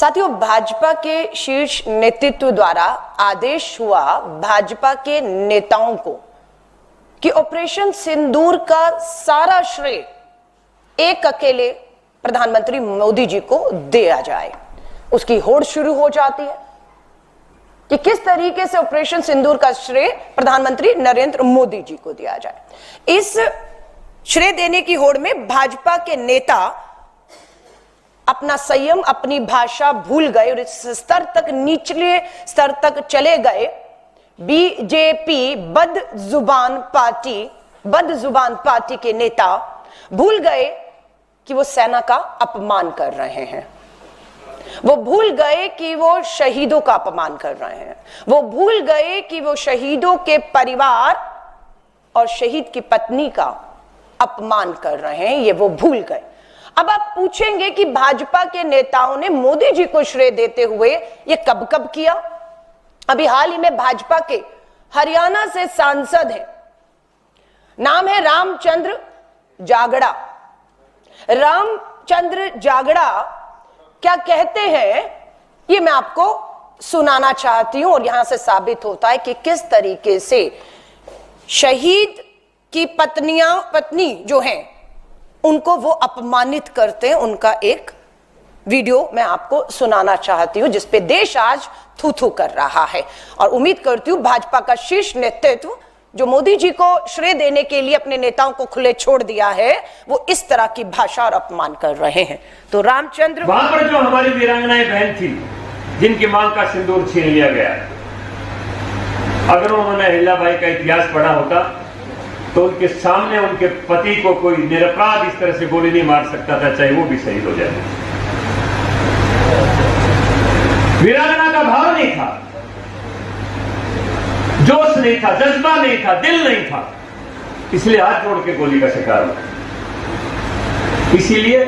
साथियों, भाजपा के शीर्ष नेतृत्व द्वारा आदेश हुआ भाजपा के नेताओं को कि ऑपरेशन सिंदूर का सारा श्रेय एक अकेले प्रधानमंत्री मोदी जी को दिया जाए। उसकी होड़ शुरू हो जाती है कि किस तरीके से ऑपरेशन सिंदूर का श्रेय प्रधानमंत्री नरेंद्र मोदी जी को दिया जाए। इस श्रेय देने की होड़ में भाजपा के नेता अपना संयम, अपनी भाषा भूल गए और इस स्तर तक, निचले स्तर तक चले गए। बीजेपी बदजुबान पार्टी के नेता भूल गए कि वो सेना का अपमान कर रहे हैं। वो भूल गए कि वो शहीदों का अपमान कर रहे हैं। वो भूल गए कि वो शहीदों के परिवार और शहीद की पत्नी का अपमान कर रहे हैं। ये वो भूल गए। अब आप पूछेंगे कि भाजपा के नेताओं ने मोदी जी को श्रेय देते हुए ये कब कब किया। अभी हाल ही में भाजपा के हरियाणा से सांसद हैं, नाम है रामचंद्र जागड़ा। रामचंद्र जागड़ा क्या कहते हैं ये मैं आपको सुनाना चाहती हूं और यहां से साबित होता है कि किस तरीके से शहीद की पत्नी जो हैं उनको वो अपमानित करते हैं। उनका एक वीडियो मैं आपको सुनाना चाहती हूं जिसपे देश आज थू थू कर रहा है और उम्मीद करती हूं भाजपा का शीर्ष नेतृत्व जो मोदी जी को श्रेय देने के लिए अपने नेताओं को खुले छोड़ दिया है, वो इस तरह की भाषा और अपमान कर रहे हैं। तो रामचंद्र, वहां पर जो हमारी वीरांगनाएं बहन थी जिनकी मांग का सिंदूर छीन लिया गया, अगर उन्होंने अहिल्याबाई का इतिहास पढ़ा होता तो उनके सामने उनके पति को कोई निरपराध इस तरह से गोली नहीं मार सकता था, चाहे वो भी शहीद हो जाए। वीरांगना का भाव नहीं था, जोश नहीं था, जज्बा नहीं था, दिल नहीं था, इसलिए हाथ जोड़ के गोली का शिकार हुआ। इसीलिए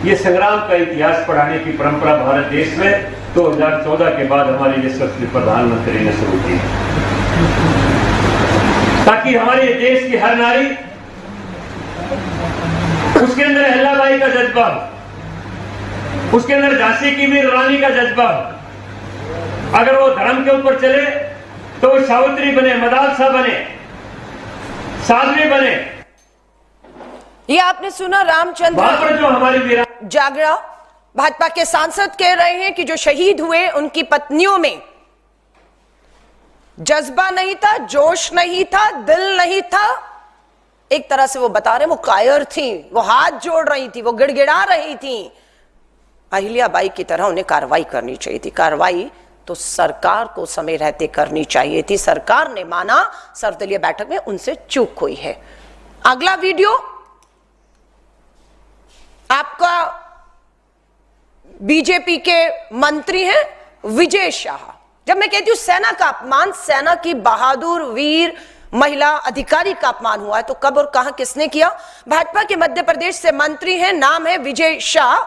ये संग्राम का इतिहास पढ़ाने की परंपरा भारत देश में 2014 के बाद हमारे यशस्वी प्रधानमंत्री ने शुरू की, ताकि हमारे देश की हर नारी उसके अंदर अहिल्याबाई का जज्बा, उसके अंदर झांसी की वीर रानी का जज्बा, अगर वो धर्म के ऊपर चले तो वो सावित्री बने, मदालसा बने, साध्वी बने। ये आपने सुना रामचंद्र जो हमारी जागड़ा भाजपा के सांसद कह रहे हैं कि जो शहीद हुए उनकी पत्नियों में जज्बा नहीं था, जोश नहीं था, दिल नहीं था। एक तरह से वो बता रहे वो कायर थी, वो हाथ जोड़ रही थी, वो गिड़गिड़ा रही थी। अहिल्याबाई की तरह उन्हें कार्रवाई करनी चाहिए थी। कार्रवाई तो सरकार को समय रहते करनी चाहिए थी। सरकार ने माना, सर्वदलीय बैठक में उनसे चूक हुई है। अगला वीडियो आपका बीजेपी के मंत्री हैं विजय शाह। जब मैं कहती हूं सेना का अपमान, सेना की बहादुर वीर महिला अधिकारी का अपमान हुआ है तो कब और कहां किसने किया? भाजपा के मध्य प्रदेश से मंत्री हैं, नाम है विजय शाह,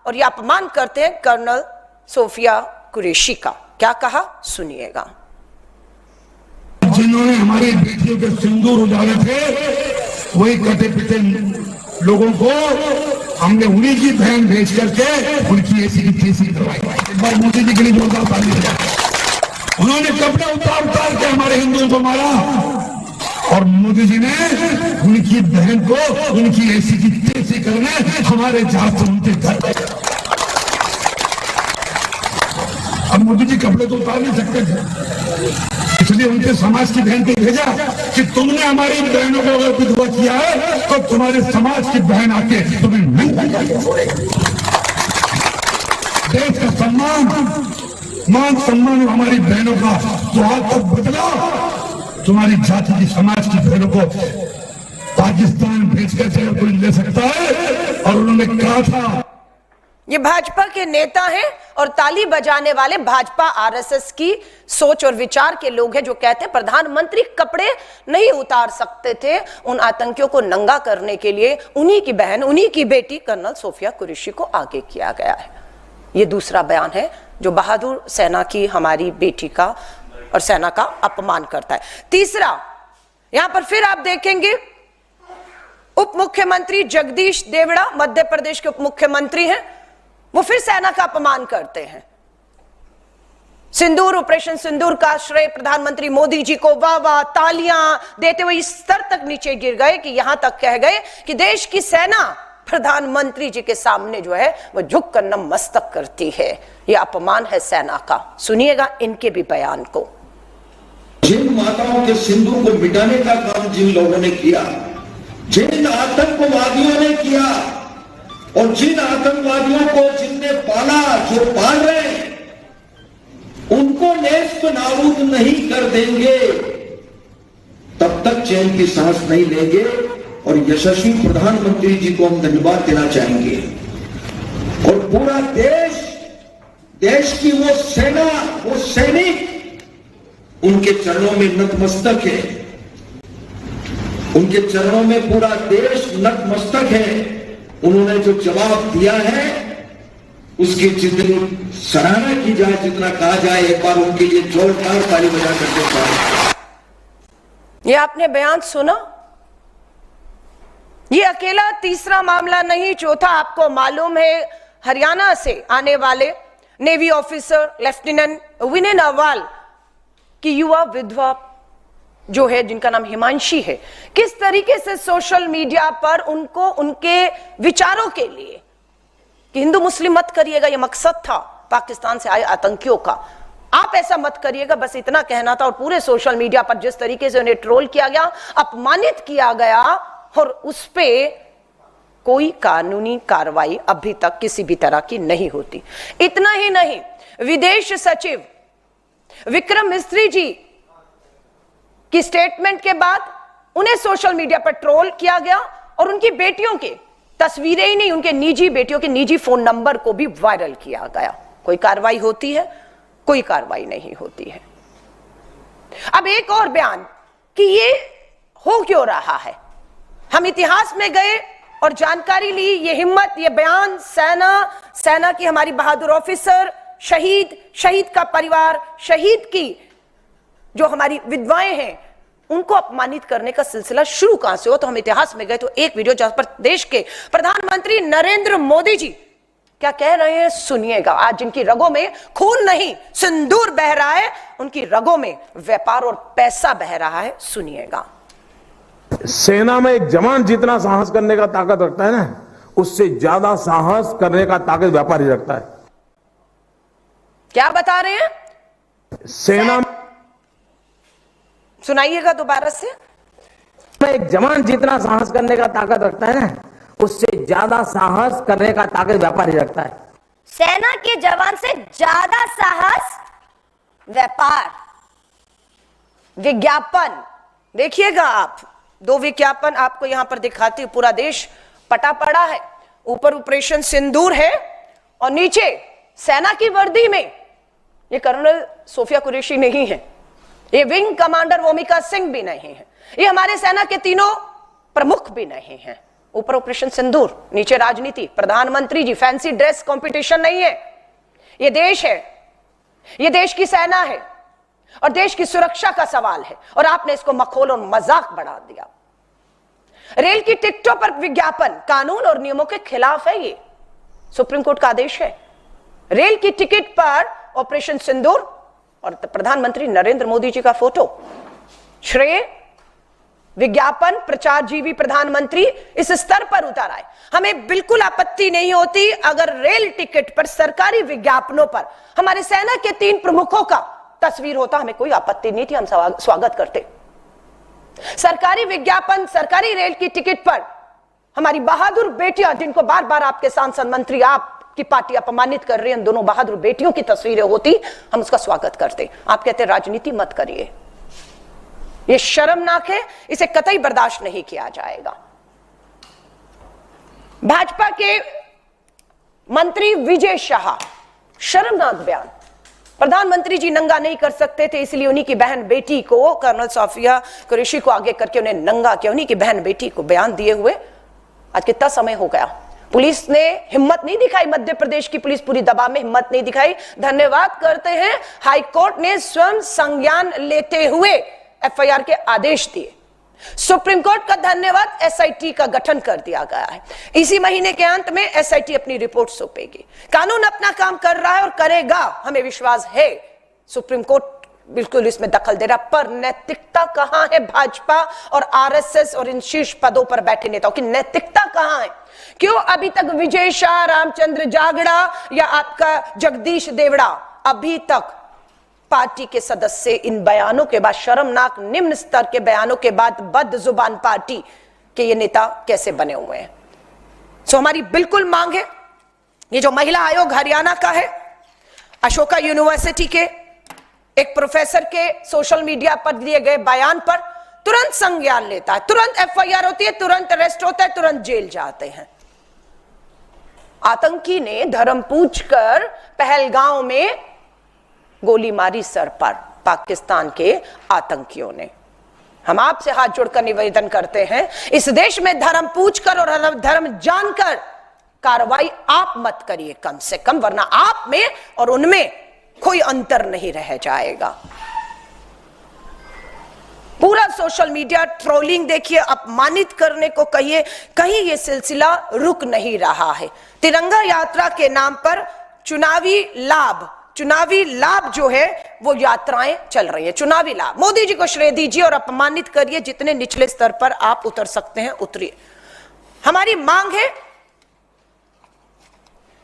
और यह अपमान करते हैं कर्नल सोफिया कुरैशी का। क्या कहा, सुनिएगा। जिन्होंने हमारी बेटियों के सिंदूर उजाले थे, वही कटे पिटे लोगों को हमने उन्हीं की बहन भेज करके उनकी ऐसी की तैसी करवाई। एक बार मोदी जी के लिए जोरदार ताली बजाएं। उन्होंने कपड़े उतार उतार के हमारे हिंदुओं को मारा और मोदी जी ने उनकी बहन को उनकी ऐसी की तैसी करने हमारे जहाज से उनके घर। अब मोदी जी कपड़े तो उतार नहीं सकते थे, इसलिए उनके समाज की बहन को भेजा कि तुमने हमारी बहनों को अगर विधवा किया है तो तुम्हारे समाज की बहन आके तुम्हें नंगा करके छोड़ेगी। देश का सम्मान, मान सम्मान हमारी बहनों का तो आज तक बदला। तुम्हारी जाति की, समाज की बहनों को पाकिस्तान भेजकर जगह कोई ले सकता है। और उन्होंने कहा था, ये भाजपा के नेता हैं और ताली बजाने वाले भाजपा आरएसएस की सोच और विचार के लोग हैं जो कहते हैं प्रधानमंत्री कपड़े नहीं उतार सकते थे। उन आतंकियों को नंगा करने के लिए उन्हीं की बहन, उन्हीं की बेटी कर्नल सोफिया कुरैशी को आगे किया गया है। ये दूसरा बयान है जो बहादुर सेना की हमारी बेटी का और सेना का अपमान करता है। तीसरा, यहां पर फिर आप देखेंगे उप मुख्यमंत्री जगदीश देवड़ा, मध्य प्रदेश के उप मुख्यमंत्री हैं, वो फिर सेना का अपमान करते हैं। सिंदूर, ऑपरेशन सिंदूर का श्रेय प्रधानमंत्री मोदी जी को वाह वाह तालियां देते हुए इस स्तर तक नीचे गिर गए कि यहां तक कह गए कि देश की सेना प्रधानमंत्री जी के सामने जो है वो झुककर नतमस्तक करती है। यह अपमान है सेना का। सुनिएगा इनके भी बयान को। जिन माताओं के सिंदूर को मिटाने का काम जिन लोगों ने किया, जिन आतंकवादियों ने किया और जिन आतंकवादियों को जिनने पाला, जो पाल रहे हैं, उनको नेस्त नाबूद नहीं कर देंगे तब तक चैन की सांस नहीं लेंगे। और यशस्वी प्रधानमंत्री जी को हम धन्यवाद देना चाहेंगे। और पूरा देश की वो सेना, वो सैनिक उनके चरणों में नतमस्तक है। उनके चरणों में पूरा देश नतमस्तक है। उन्होंने जो जवाब दिया है उसकी जितनी सराहना की जाए, जितना कहा जाए, एक बार उनके लिए जोरदार ताली बजा करके चाहे। ये आपने बयान सुना? ये अकेला तीसरा मामला नहीं, चौथा आपको मालूम है हरियाणा से आने वाले नेवी ऑफिसर लेफ्टिनेंट विनय नरवाल की युवा विधवा जो है, जिनका नाम हिमांशी है, किस तरीके से सोशल मीडिया पर उनको उनके विचारों के लिए कि हिंदू मुस्लिम मत करिएगा, यह मकसद था पाकिस्तान से आए आतंकियों का, आप ऐसा मत करिएगा, बस इतना कहना था। और पूरे सोशल मीडिया पर जिस तरीके से उन्हें ट्रोल किया गया, अपमानित किया गया, और उस पे कोई कानूनी कार्रवाई अभी तक किसी भी तरह की नहीं होती। इतना ही नहीं, विदेश सचिव विक्रम मिस्री जी की स्टेटमेंट के बाद उन्हें सोशल मीडिया पर ट्रोल किया गया और उनकी बेटियों की तस्वीरें ही नहीं, उनके निजी बेटियों के निजी फोन नंबर को भी वायरल किया गया। कोई कार्रवाई होती है? कोई कार्रवाई नहीं होती है। अब एक और बयान कि ये हो क्यों रहा है, हम इतिहास में गए और जानकारी ली। ये हिम्मत, ये बयान सेना की हमारी बहादुर ऑफिसर, शहीद का परिवार, शहीद की जो हमारी विधवाएं हैं, उनको अपमानित करने का सिलसिला शुरू कहां से हो? तो हम इतिहास में गए तो एक वीडियो जहां पर देश के प्रधानमंत्री नरेंद्र मोदी जी क्या कह रहे हैं सुनिएगा। आज जिनकी रगों में खून नहीं सिंदूर बह रहा है, उनकी रगों में व्यापार और पैसा बह रहा है। सुनिएगा। सेना में एक जवान जितना साहस करने का ताकत रखता है ना, उससे ज्यादा साहस करने का ताकत व्यापारी रखता है। क्या बता रहे हैं? सेना सुनाइएगा दोबारा से। में एक जवान जितना साहस करने का ताकत रखता है ना, उससे ज्यादा साहस करने का ताकत व्यापारी रखता है। सेना के जवान से ज्यादा साहस व्यापार। विज्ञापन देखिएगा आप, दो विज्ञापन आपको यहां पर दिखाती हूं। पूरा देश पटा पड़ा है, ऊपर ऑपरेशन सिंदूर है और नीचे सेना की वर्दी में ये कर्नल सोफिया कुरैशी नहीं है, ये विंग कमांडर वोमिका सिंह भी नहीं है, ये हमारे सेना के तीनों प्रमुख भी नहीं है। ऊपर ऑपरेशन सिंदूर, नीचे राजनीति, प्रधानमंत्री जी। फैंसी ड्रेस कंपटीशन नहीं है, ये देश है, ये देश की सेना है और देश की सुरक्षा का सवाल है। और आपने इसको मखौल और मजाक बढ़ा दिया। रेल की टिकटों पर विज्ञापन कानून और नियमों के खिलाफ है। ये सुप्रीम कोर्ट का आदेश है। रेल की टिकट पर ऑपरेशन सिंदूर और प्रधानमंत्री नरेंद्र मोदी जी का फोटो, श्रेय विज्ञापन प्रचार जीवी प्रधानमंत्री इस स्तर पर उतारा है। हमें बिल्कुल आपत्ति नहीं होती अगर रेल टिकट पर सरकारी विज्ञापनों पर हमारे सेना के 3 प्रमुखों का तस्वीर होता, हमें कोई आपत्ति नहीं थी, हम स्वागत करते। सरकारी विज्ञापन, सरकारी रेल की टिकट पर हमारी बहादुर बेटियां, जिनको बार बार आपके सांसद मंत्री, आपकी पार्टी अपमानित कर रही है, उन दोनों बहादुर बेटियों की तस्वीरें होती, हम उसका स्वागत करते। आप कहते राजनीति मत करिए, यह शर्मनाक है, इसे कतई बर्दाश्त नहीं किया जाएगा। भाजपा के मंत्री विजय शाह, शर्मनाक बयान। प्रधानमंत्री जी नंगा नहीं कर सकते थे, इसलिए उन्हीं की बहन बेटी को, कर्नल सोफिया कुरैशी को आगे करके उन्हें नंगा किया। उन्हीं की बहन बेटी को बयान दिए हुए आज कितना समय हो गया। पुलिस ने हिम्मत नहीं दिखाई, मध्य प्रदेश की पुलिस पूरी दबाव में हिम्मत नहीं दिखाई। धन्यवाद करते हैं, हाईकोर्ट ने स्वयं संज्ञान लेते हुए एफआईआर के आदेश दिए। सुप्रीम कोर्ट का धन्यवाद, एसआईटी का गठन कर दिया गया है। इसी महीने के अंत में एसआईटी अपनी रिपोर्ट सौंपेगी। कानून अपना काम कर रहा है और करेगा, हमें विश्वास है। सुप्रीम कोर्ट बिल्कुल इसमें दखल दे रहा, पर नैतिकता कहां है भाजपा और आरएसएस और इन शीर्ष पदों पर बैठे नेताओं की नैतिकता कहां है? क्यों अभी तक विजय शाह, रामचंद्र जागड़ा या आपका जगदीश देवड़ा अभी तक पार्टी के सदस्य इन बयानों के बाद, शर्मनाक निम्न स्तर के बयानों के बाद बदजुबान पार्टी के ये नेता कैसे बने हुए हैं? सो हमारी बिल्कुल मांग है, ये जो महिला आयोग हरियाणा का है, अशोका यूनिवर्सिटी के एक प्रोफेसर के सोशल मीडिया पर दिए गए बयान पर तुरंत संज्ञान लेता है, तुरंत एफआईआर होती है, तुरंत अरेस्ट होता है, तुरंत जेल जाते हैं। आतंकी ने धर्म पूछकर पहलगांव में गोली मारी सर पर, पाकिस्तान के आतंकियों ने। हम आपसे हाथ जोड़कर निवेदन करते हैं, इस देश में धर्म पूछकर और धर्म जानकर कार्रवाई आप मत करिए कम से कम, वरना आप में और उनमें कोई अंतर नहीं रह जाएगा। पूरा सोशल मीडिया ट्रोलिंग देखिए, अपमानित करने को कहिए, कहीं ये सिलसिला रुक नहीं रहा है। तिरंगा यात्रा के नाम पर चुनावी लाभ जो है वो यात्राएं चल रही है, चुनावी लाभ। मोदी जी को श्रेय दीजिए और अपमानित करिए, जितने निचले स्तर पर आप उतर सकते हैं उतरिए। हमारी मांग है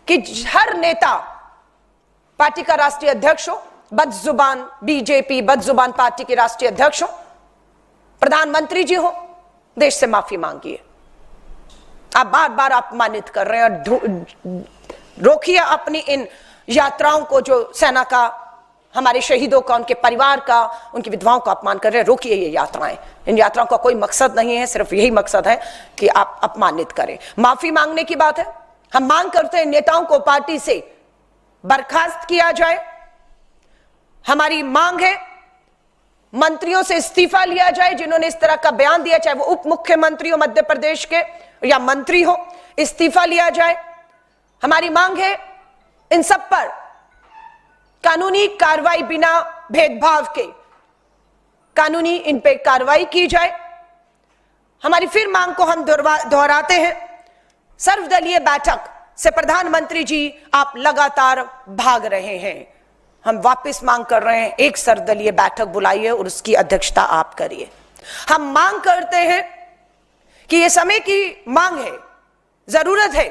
कि हर नेता पार्टी का राष्ट्रीय अध्यक्ष हो, बदजुबान बीजेपी बदजुबान पार्टी के राष्ट्रीय अध्यक्ष हो, प्रधानमंत्री जी हो, देश से माफी मांगिए। आप बार बार अपमानित कर रहे हैं और रोकिए अपनी इन यात्राओं को, जो सेना का, हमारे शहीदों का, उनके परिवार का, उनकी विधवाओं का अपमान कर रहे हैं। रोकिए ये यात्राएं। इन यात्राओं का कोई मकसद नहीं है, सिर्फ यही मकसद है कि आप अपमानित करें। माफी मांगने की बात है, हम मांग करते हैं नेताओं को पार्टी से बर्खास्त किया जाए। हमारी मांग है मंत्रियों से इस्तीफा लिया जाए जिन्होंने इस तरह का बयान दिया, चाहे वो उप मुख्यमंत्री हो मध्य प्रदेश के या मंत्री हो, इस्तीफा लिया जाए। हमारी मांग है इन सब पर कानूनी कार्रवाई, बिना भेदभाव के कानूनी इन पे कार्रवाई की जाए। हमारी फिर मांग को हम दोहराते हैं, सर्वदलीय बैठक से प्रधानमंत्री जी आप लगातार भाग रहे हैं। हम वापस मांग कर रहे हैं, एक सर्वदलीय बैठक बुलाइए और उसकी अध्यक्षता आप करिए। हम मांग करते हैं कि यह समय की मांग है, जरूरत है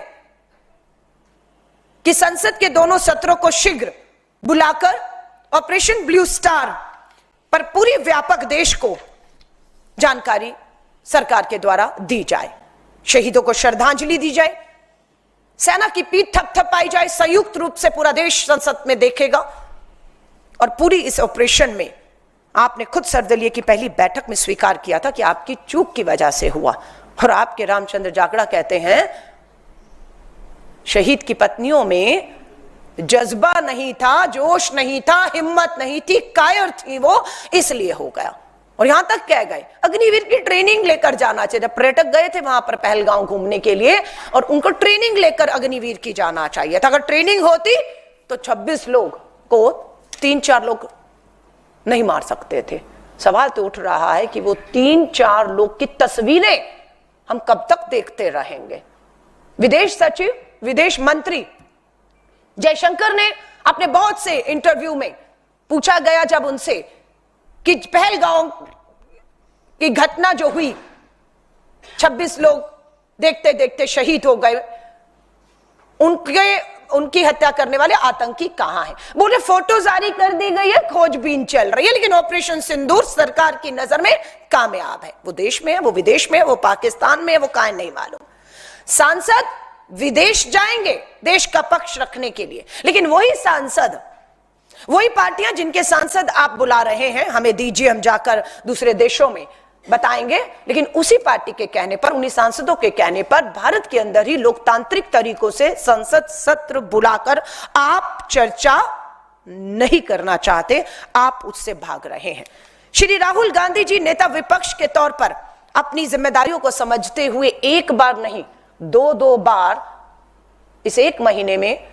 कि संसद के दोनों सत्रों को शीघ्र बुलाकर ऑपरेशन ब्लू स्टार पर पूरी व्यापक देश को जानकारी सरकार के द्वारा दी जाए, शहीदों को श्रद्धांजलि दी जाए, सेना की पीठ थपथपाई जाए, संयुक्त रूप से पूरा देश संसद में देखेगा। और पूरी इस ऑपरेशन में आपने खुद सर्वदलीय की पहली बैठक में स्वीकार किया था कि आपकी चूक की वजह से हुआ। और आपके रामचंद्र जागड़ा कहते हैं शहीद की पत्नियों में जज्बा नहीं था, जोश नहीं था, हिम्मत नहीं थी, कायर थी वो, इसलिए हो गया। और यहां तक कह गए अग्निवीर की ट्रेनिंग लेकर जाना चाहिए। जब पर्यटक गए थे वहां पर पहलगांव घूमने के लिए, और उनको ट्रेनिंग लेकर अग्निवीर की जाना चाहिए था। अगर ट्रेनिंग होती तो 26 लोग को 3-4 लोग नहीं मार सकते थे। सवाल तो उठ रहा है कि वो 3-4 लोग की तस्वीरें हम कब तक देखते रहेंगे। विदेश सचिव, विदेश मंत्री जयशंकर ने अपने बहुत से इंटरव्यू में पूछा गया जब उनसे कि पहलगांव की घटना जो हुई, 26 लोग देखते देखते शहीद हो गए, उनकी हत्या करने वाले आतंकी कहां हैं? बोले फोटो जारी कर दी गई है, खोजबीन चल रही है, लेकिन ऑपरेशन सिंदूर सरकार की नजर में कामयाब है। वो देश में है, वो विदेश में है, वो पाकिस्तान में है, वो कहां नहीं मालूम। सांसद विदेश जाएंगे देश का पक्ष रखने के लिए, लेकिन वही सांसद, वही पार्टियां जिनके सांसद आप बुला रहे हैं, हमें दीजिए हम जाकर दूसरे देशों में बताएंगे, लेकिन उसी पार्टी के कहने पर, उन्हीं सांसदों के कहने पर भारत के अंदर ही लोकतांत्रिक तरीकों से संसद सत्र बुलाकर आप चर्चा नहीं करना चाहते, आप उससे भाग रहे हैं। श्री राहुल गांधी जी नेता विपक्ष के तौर पर अपनी जिम्मेदारियों को समझते हुए एक बार नहीं 2 बार इस 1 महीने में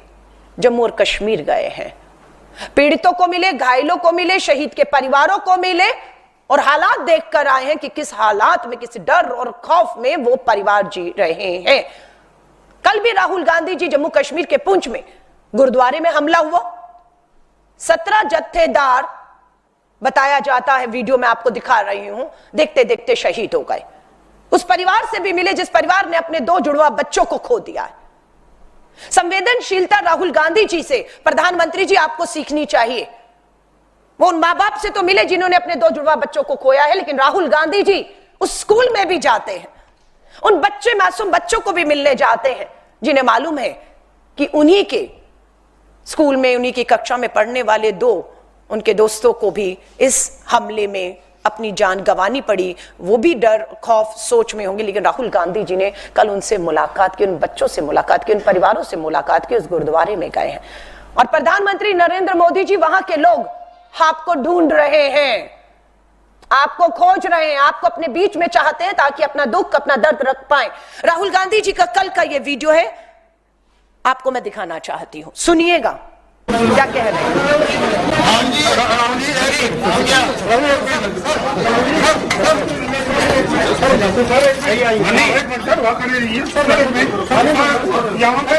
जम्मू और कश्मीर गए हैं। पीड़ितों को मिले, घायलों को मिले, शहीद के परिवारों को मिले, और हालात देखकर आए हैं कि किस हालात में, किस डर और खौफ में वो परिवार जी रहे हैं। कल भी राहुल गांधी जी जम्मू कश्मीर के पुंछ में गुरुद्वारे में हमला हुआ, 17 जत्थेदार बताया जाता है, वीडियो में आपको दिखा रही हूं, देखते देखते शहीद हो गए। उस परिवार से भी मिले जिस परिवार ने अपने 2 जुड़वा बच्चों को खो दिया है। संवेदनशीलता राहुल गांधी जी से प्रधानमंत्री जी आपको सीखनी चाहिए। वो उन मां बाप से तो मिले जिन्होंने अपने 2 जुड़वा बच्चों को खोया है, लेकिन राहुल गांधी जी उस स्कूल में भी जाते हैं, उन बच्चे मासूम बच्चों को भी मिलने जाते हैं जिन्हें मालूम है कि उन्हीं के स्कूल में, उन्हीं की कक्षा में पढ़ने वाले 2 उनके दोस्तों को भी इस हमले में अपनी जान गंवानी पड़ी। वो भी डर, खौफ, सोच में होंगे, लेकिन राहुल गांधी जी ने कल उनसे मुलाकात की, उन बच्चों से मुलाकात की, उन परिवारों से मुलाकात की, उस गुरुद्वारे में गए हैं। और प्रधानमंत्री नरेंद्र मोदी जी, वहां के लोग आपको ढूंढ रहे हैं, आपको खोज रहे हैं, आपको अपने बीच में चाहते हैं ताकि अपना दुख, अपना दर्द रख पाए। राहुल गांधी जी का कल का ये वीडियो है, आपको मैं दिखाना चाहती हूं, सुनिएगा क्या कह रहे हैं। यहाँ पे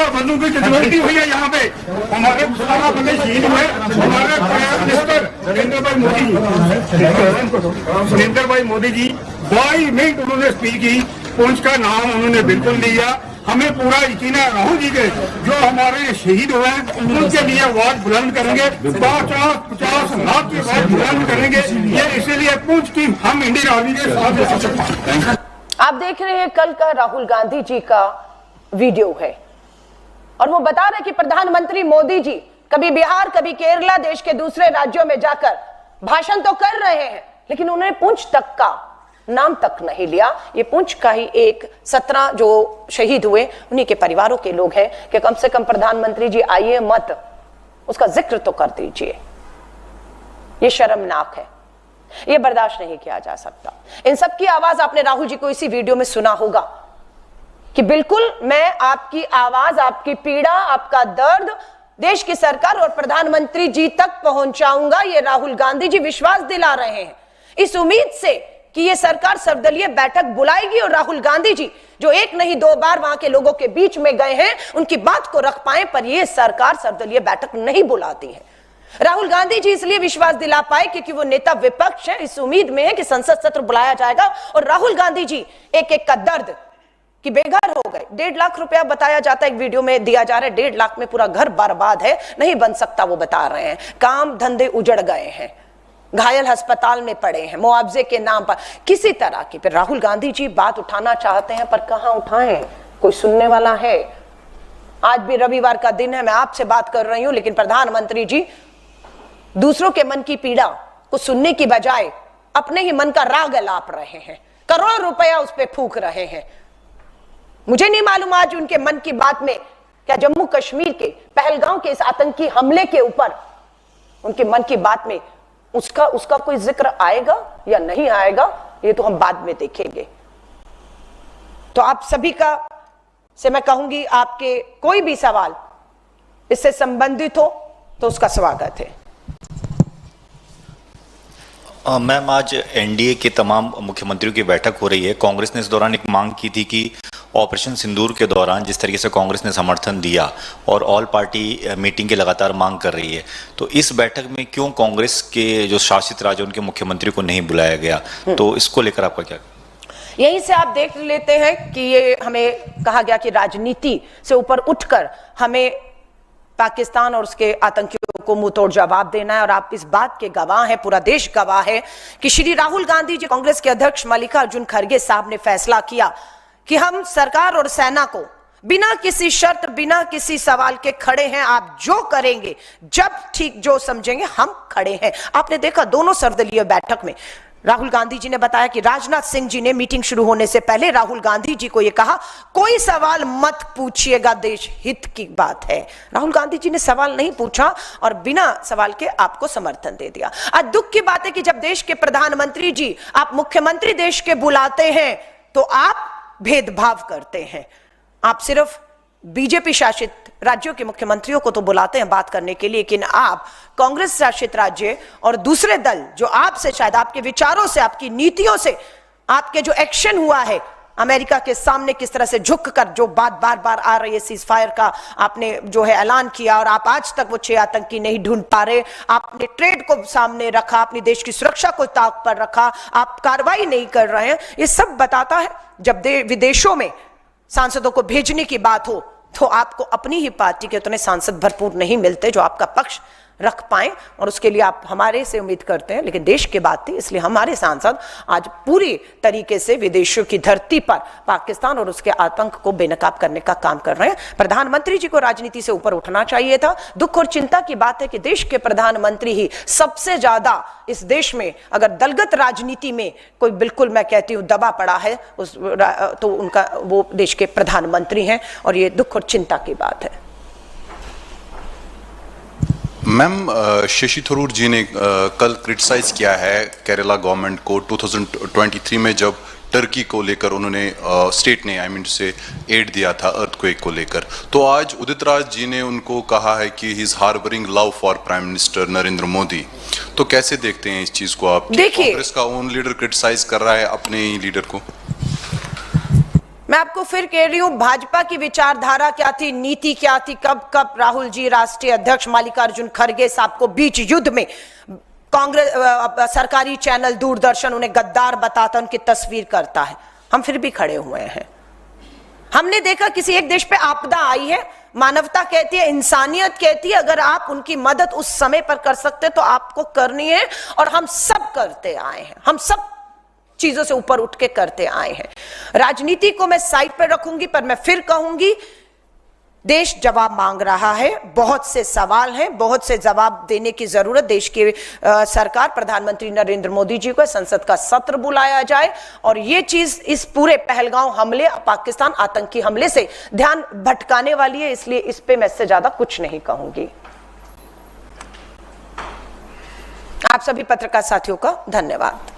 बंदूक की जरूरत हुई है। यहाँ पे हमारे बंदे शहीद हुए, हमारे प्राइम मिनिस्टर नरेंद्र भाई मोदी जी 22 मिनट उन्होंने स्पीच की, पुंछ का नाम उन्होंने बिल्कुल लिया। हमें पूरा यकीन है राहुल जी के, जो हमारे शहीद हुए हैं उनके लिए आवाज बुलंद करेंगे, 50 लाख की आवाज बुलंद करेंगे। ये इसीलिए पुंछ की हम इंडियन आर्मी के साथ। आप देख रहे हैं कल का राहुल गांधी जी का वीडियो है और वो बता रहे कि प्रधानमंत्री मोदी जी कभी बिहार, कभी केरला, देश के दूसरे राज्यों में जाकर भाषण तो कर रहे हैं, लेकिन उन्होंने पुंछ तक का नाम तक नहीं लिया। ये पुंछ का ही एक 17 जो शहीद हुए उन्हीं के परिवारों के लोग हैं कि कम से कम प्रधानमंत्री जी आइए मत, उसका जिक्र तो कर दीजिए। ये शर्मनाक है, ये बर्दाश्त नहीं किया जा सकता। इन सब की आवाज आपने राहुल जी को इसी वीडियो में सुना होगा कि बिल्कुल मैं आपकी आवाज, आपकी पीड़ा, आपका दर्द देश की सरकार और प्रधानमंत्री जी तक पहुंचाऊंगा। ये राहुल गांधी जी विश्वास दिला रहे हैं, इस उम्मीद से कि ये सरकार सर्वदलीय बैठक बुलाएगी और राहुल गांधी जी जो 1 नहीं 2 बार वहां के लोगों के बीच में गए हैं, उनकी बात को रख पाए, पर ये सरकार सर्वदलीय बैठक नहीं बुलाती है। राहुल गांधी जी इसलिए विश्वास दिला पाए क्योंकि वो नेता विपक्ष है, इस उम्मीद में है कि संसद सत्र बुलाया जाएगा और राहुल गांधी जी एक एक का दर्द कि बेघर हो गए, 1.5 लाख रुपया बताया जाता है, एक वीडियो में दिया जा रहा है, 1.5 लाख में पूरा घर बर्बाद है, नहीं बन सकता वो बता रहे हैं, काम धंधे उजड़ गए हैं, घायल अस्पताल में पड़े हैं मुआवजे के नाम पर, किसी तरह की। फिर राहुल गांधी जी बात उठाना चाहते हैं पर कहां उठाएं, कोई सुनने वाला है? आज भी रविवार का दिन है, मैं आपसे बात कर रही हूं, लेकिन प्रधानमंत्री जी दूसरों के मन की पीड़ा को सुनने की बजाय अपने ही मन का राग अलाप रहे हैं, करोड़ों रुपया उस पर फूंक रहे हैं। मुझे नहीं मालूम आज उनके मन की बात में क्या जम्मू कश्मीर के पहलगांव के इस आतंकी हमले के ऊपर उनके मन की बात में उसका कोई जिक्र आएगा या नहीं आएगा, ये तो हम बाद में देखेंगे। तो आप सभी का से मैं कहूंगी, आपके कोई भी सवाल इससे संबंधित हो तो उसका स्वागत है। मैम, आज एनडीए के तमाम मुख्यमंत्रियों की बैठक हो रही है। कांग्रेस ने इस दौरान एक मांग की थी कि ऑपरेशन सिंदूर के दौरान जिस तरीके से कांग्रेस ने समर्थन दिया और ऑल पार्टी मीटिंग की लगातार मांग कर रही है, तो इस बैठक में क्यों कांग्रेस के जो शासित राज्य उनके मुख्यमंत्री को नहीं बुलाया गया? तो इसको लेकर आपका क्या? यहीं से आप देख लेते हैं कि ये हमें कहा गया कि राजनीति से ऊपर उठकर हमें पाकिस्तान और उसके आतंकियों को मुंह तोड़ जवाब देना है। और आप इस बात के गवाह हैं, पूरा देश गवाह है कि श्री राहुल गांधी जी, कांग्रेस के अध्यक्ष मल्लिकार्जुन खड़गे साहब ने फैसला किया कि हम सरकार और सेना को बिना किसी शर्त, बिना किसी सवाल के खड़े हैं, आप जो करेंगे, जब ठीक जो समझेंगे, हम खड़े हैं। आपने देखा दोनों सर्वदलीय बैठक में राहुल गांधी जी ने बताया कि राजनाथ सिंह जी ने मीटिंग शुरू होने से पहले राहुल गांधी जी को यह कहा, कोई सवाल मत पूछिएगा, देश हित की बात है। राहुल गांधी जी ने सवाल नहीं पूछा और बिना सवाल के आपको समर्थन दे दिया। आज दुख की बात है कि जब देश के प्रधानमंत्री जी, आप मुख्यमंत्री देश के बुलाते हैं तो आप भेदभाव करते हैं। आप सिर्फ बीजेपी शासित राज्यों के मुख्यमंत्रियों को तो बुलाते हैं बात करने के लिए, लेकिन आप कांग्रेस शासित राज्य और दूसरे दल जो आपसे शायद आपके विचारों से, आपकी नीतियों से, आपके जो एक्शन हुआ है अमेरिका के सामने किस तरह से झुककर जो बात बार बार आ रही है सीज फायर का आपने जो है ऐलान किया और आप आज तक वो 6 आतंकी नहीं ढूंढ पा रहे, आपने ट्रेड को सामने रखा, अपने देश की सुरक्षा को ताक पर रखा, आप कार्रवाई नहीं कर रहे हैं, ये सब बताता है जब विदेशों में सांसदों को भेजने की बात हो तो आपको अपनी ही पार्टी के उतने सांसद भरपूर नहीं मिलते जो आपका पक्ष रख पाए, और उसके लिए आप हमारे से उम्मीद करते हैं। लेकिन देश की बात थी, इसलिए हमारे सांसद आज पूरी तरीके से विदेशों की धरती पर पाकिस्तान और उसके आतंक को बेनकाब करने का काम कर रहे हैं। प्रधानमंत्री जी को राजनीति से ऊपर उठना चाहिए था। दुख और चिंता की बात है कि देश के प्रधानमंत्री ही सबसे ज्यादा इस देश में अगर दलगत राजनीति में कोई बिल्कुल मैं कहती हूं दबा पड़ा है तो उनका वो देश के प्रधानमंत्री हैं, और ये दुख और चिंता की बात है। मैम, शशि थरूर जी ने कल क्रिटिसाइज किया है केरला गवर्नमेंट को 2023 में जब टर्की को लेकर उन्होंने स्टेट ने से एड दिया था अर्थक्वेक को लेकर, तो आज उदित राज जी ने उनको कहा है कि he is harbouring love for prime minister Narendra Modi. तो कैसे देखते हैं इस चीज को आप? देखिए, कांग्रेस का ओन लीडर क्रिटिसाइज कर रहा है अपने ही लीडर को। मैं आपको फिर कह रही हूं, भाजपा की विचारधारा क्या थी, नीति क्या थी, कब कब राहुल जी राष्ट्रीय अध्यक्ष मल्लिकार्जुन खड़गे साहब को बीच युद्ध में कांग्रेस सरकारी चैनल दूरदर्शन उन्हें गद्दार बताता, उनकी तस्वीर करता है, हम फिर भी खड़े हुए हैं। हमने देखा किसी एक देश पे आपदा आई है, मानवता कहती है, इंसानियत कहती है, अगर आप उनकी मदद उस समय पर कर सकते तो आपको करनी है, और हम सब करते आए हैं, हम सब चीजों से ऊपर उठ के करते आए हैं। राजनीति को मैं साइड पर रखूंगी, पर मैं फिर कहूंगी देश जवाब मांग रहा है, बहुत से सवाल हैं, बहुत से जवाब देने की जरूरत। देश की सरकार, प्रधानमंत्री नरेंद्र मोदी जी को संसद का सत्र बुलाया जाए और ये चीज इस पूरे पहलगांव हमले, पाकिस्तान आतंकी हमले से ध्यान भटकाने वाली है, इसलिए इस पे मैं इससे ज्यादा कुछ नहीं कहूंगी। आप सभी पत्रकार साथियों का धन्यवाद।